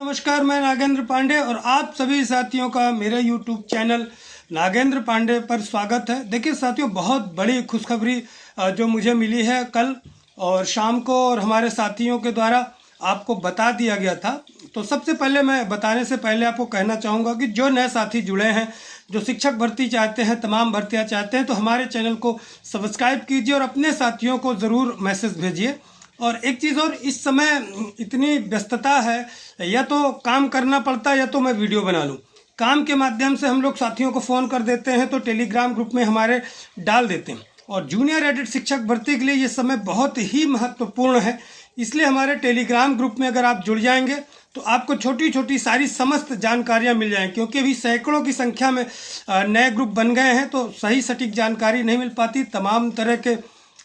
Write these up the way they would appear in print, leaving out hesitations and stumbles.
नमस्कार, मैं नागेंद्र पांडे और आप सभी साथियों का मेरे YouTube चैनल नागेंद्र पांडे पर स्वागत है। देखिए साथियों, बहुत बड़ी खुशखबरी जो मुझे मिली है कल और शाम को और हमारे साथियों के द्वारा आपको बता दिया गया था। तो सबसे पहले मैं बताने से पहले आपको कहना चाहूँगा कि जो नए साथी जुड़े हैं, जो शिक्षक भर्ती चाहते हैं, तमाम भर्तियाँ चाहते हैं, तो हमारे चैनल को सब्सक्राइब कीजिए और अपने साथियों को ज़रूर मैसेज भेजिए। और एक चीज़ और, इस समय इतनी व्यस्तता है, या तो काम करना पड़ता है या तो मैं वीडियो बना लूँ। काम के माध्यम से हम लोग साथियों को फ़ोन कर देते हैं तो टेलीग्राम ग्रुप में हमारे डाल देते हैं। और जूनियर एडेड शिक्षक भर्ती के लिए ये समय बहुत ही महत्वपूर्ण है, इसलिए हमारे टेलीग्राम ग्रुप में अगर आप जुड़ जाएंगे तो आपको छोटी छोटी सारी समस्त जानकारियाँ मिल जाएंगी। क्योंकि अभी सैकड़ों की संख्या में नए ग्रुप बन गए हैं तो सही सटीक जानकारी नहीं मिल पाती। तमाम तरह के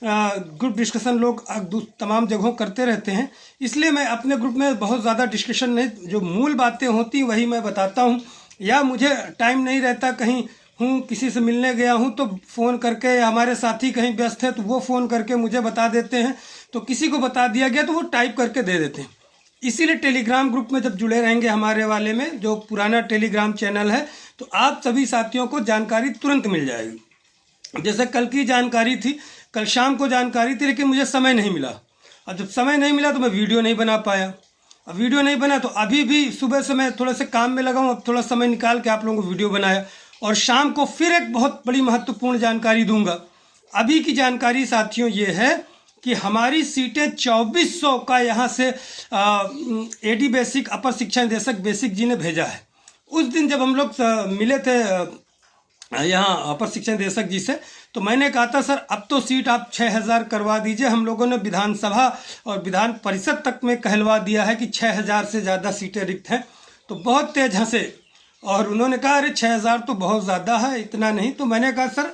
ग्रुप डिस्कशन लोग तमाम जगहों करते रहते हैं, इसलिए मैं अपने ग्रुप में बहुत ज़्यादा डिस्कशन नहीं, जो मूल बातें होती वही मैं बताता हूँ। या मुझे टाइम नहीं रहता, कहीं हूँ, किसी से मिलने गया हूँ तो फ़ोन करके, हमारे साथी कहीं व्यस्त है तो वो फ़ोन करके मुझे बता देते हैं, तो किसी को बता दिया गया तो वो टाइप करके दे देते हैं। इसीलिए टेलीग्राम ग्रुप में जब जुड़े रहेंगे हमारे वाले में, जो पुराना टेलीग्राम चैनल है, तो आप सभी साथियों को जानकारी तुरंत मिल जाएगी। जैसे कल की जानकारी थी, कल शाम को जानकारी थी, लेकिन मुझे समय नहीं मिला। और जब समय नहीं मिला तो मैं वीडियो नहीं बना पाया। अब वीडियो नहीं बना तो अभी भी सुबह से मैं थोड़ा से काम में लगा हूँ, अब थोड़ा समय निकाल के आप लोगों को वीडियो बनाया। और शाम को फिर एक बहुत बड़ी महत्वपूर्ण जानकारी दूंगा। अभी की साथियों ये है कि हमारी सीटें 2400 का यहाँ से एडी बेसिक, अपर शिक्षा निदेशक बेसिक जी ने भेजा है। उस दिन जब हम लोग मिले थे यहाँ अपर शिक्षा निदेशक जी से, तो मैंने कहा था सर अब तो सीट आप 6000 करवा दीजिए। हम लोगों ने विधानसभा और विधान परिषद तक में कहलवा दिया है कि 6000 से ज़्यादा सीटें रिक्त हैं। तो बहुत तेज हंसे और उन्होंने कहा अरे 6000 तो बहुत ज़्यादा है, इतना नहीं। तो मैंने कहा सर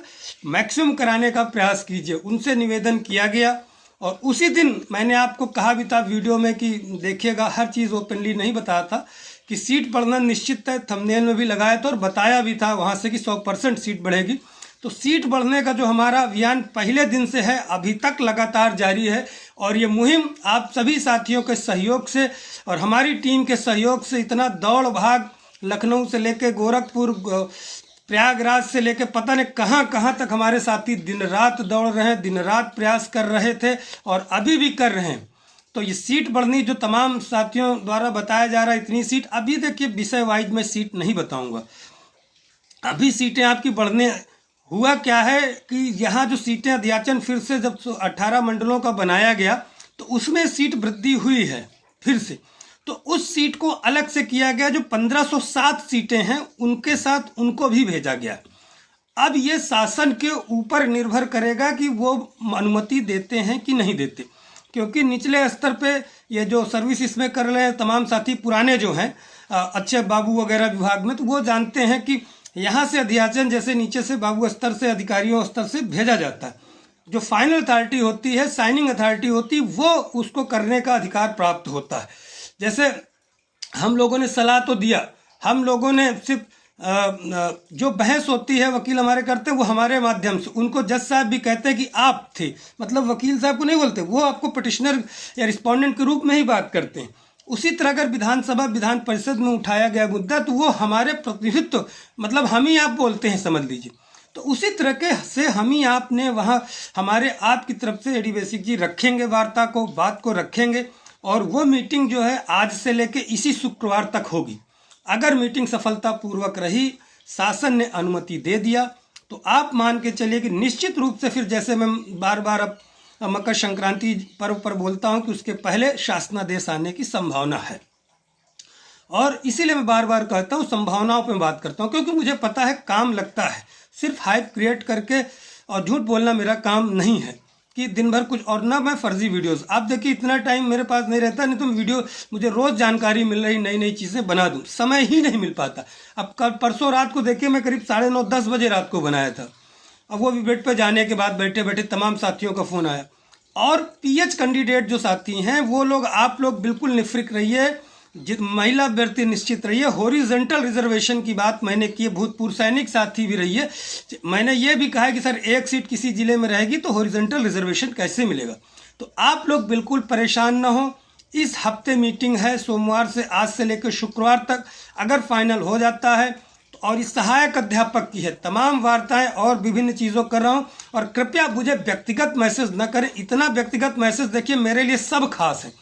मैक्सिमम कराने का प्रयास कीजिए। उनसे निवेदन किया गया और उसी दिन मैंने आपको कहा भी था वीडियो में कि देखिएगा, हर चीज़ ओपनली नहीं बताया था कि सीट बढ़ना निश्चित है, थंबनेल में भी लगाया था और बताया भी था वहाँ से कि 100% सीट बढ़ेगी। तो सीट बढ़ने का जो हमारा अभियान पहले दिन से है, अभी तक लगातार जारी है। और ये मुहिम आप सभी साथियों के सहयोग से और हमारी टीम के सहयोग से, इतना दौड़ भाग, लखनऊ से लेके गोरखपुर, प्रयागराज से लेके पता नहीं कहाँ कहाँ तक हमारे साथी दिन रात दौड़ रहे हैं, दिन रात प्रयास कर रहे थे और अभी भी कर रहे हैं। तो ये सीट बढ़नी जो तमाम साथियों द्वारा बताया जा रहा है, इतनी सीट, अभी देखिए विषय वाइज में सीट नहीं बताऊंगा। अभी सीटें आपकी बढ़ने, हुआ क्या है कि यहाँ जो सीटें अध्याचन फिर से जब 18 मंडलों का बनाया गया तो उसमें सीट वृद्धि हुई है फिर से। तो उस सीट को अलग से किया गया, जो 1507 सीटें हैं उनके साथ उनको भी भेजा गया। अब ये शासन के ऊपर निर्भर करेगा कि वो अनुमति देते हैं कि नहीं देते। क्योंकि निचले स्तर पे ये जो सर्विस इसमें कर रहे हैं तमाम साथी पुराने जो हैं, अच्छे बाबू वगैरह विभाग में, तो वो जानते हैं कि यहाँ से अध्याचन जैसे नीचे से बाबू स्तर से, अधिकारियों स्तर से भेजा जाता है। जो फाइनल अथॉरिटी होती है, साइनिंग अथॉरिटी होती है, वो उसको करने का अधिकार प्राप्त होता है। जैसे हम लोगों ने सलाह तो दिया, हम लोगों ने सिर्फ जो बहस होती है वकील हमारे करते हैं वो हमारे माध्यम से, उनको जज साहब भी कहते हैं कि आप थे, मतलब वकील साहब को नहीं बोलते, वो आपको पिटिशनर या रिस्पोंडेंट के रूप में ही बात करते हैं। उसी तरह अगर विधानसभा विधान परिषद में उठाया गया मुद्दा तो वो हमारे प्रतिनिधित्व, मतलब हम ही आप बोलते हैं, समझ लीजिए। तो उसी तरह के से हम ही आपने वहाँ हमारे आपकी तरफ से एडी बेसिक जी रखेंगे वार्ता को, बात को रखेंगे। और वो मीटिंग जो है आज से लेके इसी शुक्रवार तक होगी। अगर मीटिंग सफलतापूर्वक रही, शासन ने अनुमति दे दिया, तो आप मान के चलिए कि निश्चित रूप से फिर, जैसे मैं बार बार अब मकर संक्रांति पर्व पर बोलता हूं कि उसके पहले शासनादेश आने की संभावना है। और इसीलिए मैं बार बार कहता हूं, संभावनाओं पे बात करता हूं, क्योंकि मुझे पता है काम लगता है। सिर्फ हाइप क्रिएट करके और झूठ बोलना मेरा काम नहीं है कि दिन भर कुछ, और ना मैं फर्जी वीडियोस, आप देखिए इतना टाइम मेरे पास नहीं रहता, नहीं तो वीडियो मुझे रोज़ जानकारी मिल रही, नई नई चीज़ें बना दूं, समय ही नहीं मिल पाता। अब कल परसों रात को देखिए, मैं करीब 9:30-10 बजे रात को बनाया था। अब वो भी बेड पे जाने के बाद बैठे बैठे तमाम साथियों का फ़ोन आया। और पीएच कैंडिडेट जो साथी हैं वो लोग, आप लोग बिल्कुल निफ्रिक रहिए, महिला अभ्यर्थी निश्चित रहिए। हॉरिजॉन्टल रिजर्वेशन की बात मैंने की, भूतपूर्व सैनिक साथी भी रहिए। मैंने ये भी कहा है कि सर एक सीट किसी जिले में रहेगी तो हॉरिजॉन्टल रिजर्वेशन कैसे मिलेगा। तो आप लोग बिल्कुल परेशान ना हो, इस हफ्ते मीटिंग है, सोमवार से, आज से लेकर शुक्रवार तक। अगर फाइनल हो जाता है तो, और इस सहायक अध्यापक की है, तमाम वार्ताएं और विभिन्न चीज़ों कर रहा हूं। और कृपया मुझे व्यक्तिगत मैसेज न करें, इतना व्यक्तिगत मैसेज देखिए मेरे लिए सब खास है।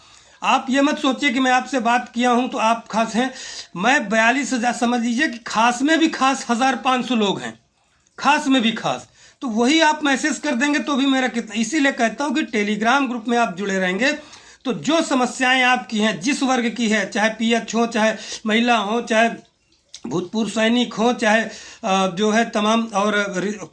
आप ये मत सोचिए कि मैं आपसे बात किया हूं तो आप खास हैं। मैं 42,000, समझ लीजिए कि खास में भी खास 1,500 लोग हैं, खास में भी खास। तो वही आप मैसेज कर देंगे तो भी मेरा कितना, इसीलिए कहता हूं कि टेलीग्राम ग्रुप में आप जुड़े रहेंगे तो जो समस्याएं आपकी हैं, जिस वर्ग की है, चाहे पीएच हो, चाहे महिला हो, चाहे भूतपूर्व सैनिक हो, चाहे जो है तमाम और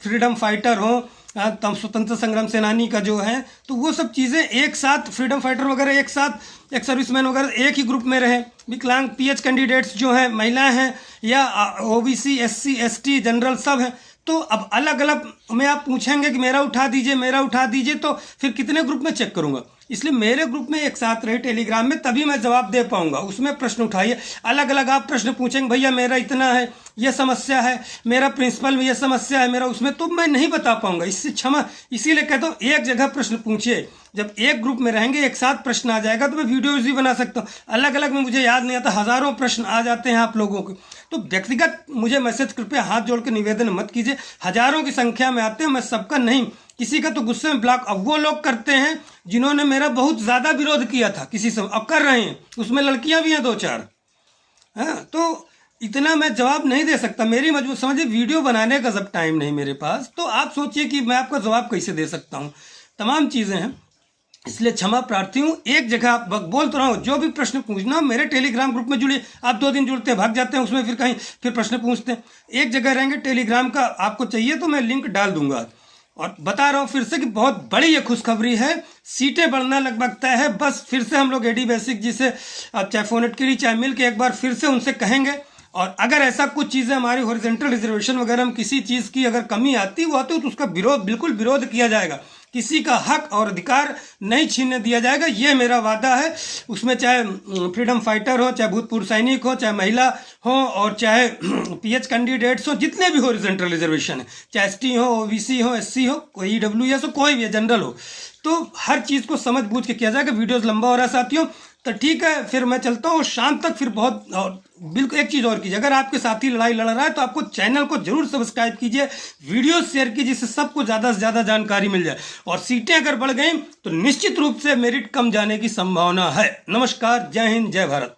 फ्रीडम फाइटर हो, स्वतंत्र संग्राम सेनानी का जो है, तो वो सब चीज़ें एक साथ, फ्रीडम फाइटर वगैरह एक साथ, एक सर्विसमैन वगैरह एक ही ग्रुप में रहे। विकलांग पीएच कैंडिडेट्स जो हैं, महिलाएं हैं, या ओबीसी, एससी, एसटी, जनरल सब हैं। तो अब अलग अलग में आप पूछेंगे कि मेरा उठा दीजिए, मेरा उठा दीजिए, तो फिर कितने ग्रुप में चेक करूंगा। इसलिए मेरे ग्रुप में एक साथ रहे टेलीग्राम में, तभी मैं जवाब दे पाऊंगा। उसमें प्रश्न उठाइए, अलग अलग आप प्रश्न पूछेंगे, भैया मेरा इतना है, यह समस्या है, मेरा प्रिंसिपल में यह समस्या है, मेरा उसमें, तो मैं नहीं बता पाऊंगा। इससे क्षमा, इसीलिए कहता हूँ एक जगह प्रश्न पूछिए। जब एक ग्रुप में रहेंगे, एक साथ प्रश्न आ जाएगा तो मैं वीडियोज भी बना सकता हूँ। अलग अलग में मुझे याद नहीं आता, हजारों प्रश्न आ जाते हैं आप लोगों के। तो व्यक्तिगत मुझे मैसेज कृपया हाथ जोड़ के निवेदन मत कीजिए। हजारों की संख्या में आते हैं, मैं सबका नहीं, किसी का तो गुस्से में ब्लॉक। अब वो लोग करते हैं जिन्होंने मेरा बहुत ज़्यादा विरोध किया था किसी से, अब कर रहे हैं, उसमें लड़कियां भी हैं 2-4। हाँ, तो इतना मैं जवाब नहीं दे सकता, मेरी मजबूर समझिए, वीडियो बनाने का सब टाइम नहीं मेरे पास। तो आप सोचिए कि मैं आपका जवाब कैसे दे सकता हूँ, तमाम चीज़ें हैं। इसलिए क्षमा प्रार्थी हूँ। एक जगह आप बोल तो रहा हूँ, जो भी प्रश्न पूछना मेरे टेलीग्राम ग्रुप में जुड़िए। आप 2 दिन जुड़ते हैं, भाग जाते हैं उसमें, फिर कहीं फिर प्रश्न पूछते हैं। एक जगह रहेंगे, टेलीग्राम का आपको चाहिए तो मैं लिंक डाल दूंगा। और बता रहा हूँ फिर से कि बहुत बड़ी ये खुशखबरी है, सीटें बढ़ना लगभग तय है। बस फिर से हम लोग एडी बेसिक जी से, चाहे फोनेट के लिए, चाहे मिल के एक बार फिर से उनसे कहेंगे। और अगर ऐसा कुछ चीज़ें हमारी हॉरिजॉन्टल रिजर्वेशन वगैरह में किसी चीज़ की अगर कमी आती हुआ तो उसका विरोध, बिल्कुल विरोध किया जाएगा। किसी का हक और अधिकार नहीं छीनने दिया जाएगा, ये मेरा वादा है। उसमें चाहे फ्रीडम फाइटर हो, चाहे भूतपूर्व सैनिक हो, चाहे महिला हो, और चाहे पीएच कैंडिडेट्स हो, जितने भी हॉरिजॉन्टल रिजर्वेशन है, चाहे एसटी हो, ओबीसी हो, एससी हो, कोई ईडब्ल्यूएस हो, कोई भी जनरल हो, तो हर चीज़ को समझ बूझ के किया जाएगा। वीडियोस लंबा हो रहा है साथियों, तो ठीक है, फिर मैं चलता हूँ। शाम तक फिर बहुत, और बिल्कुल एक चीज़ और कीजिए, अगर आपके साथी लड़ाई लड़ रहा है तो आपको चैनल को जरूर सब्सक्राइब कीजिए, वीडियो शेयर कीजिए, जिससे सबको ज़्यादा से ज़्यादा जानकारी मिल जाए। और सीटें अगर बढ़ गई तो निश्चित रूप से मेरिट कम जाने की संभावना है। नमस्कार, जय हिंद, जय भारत।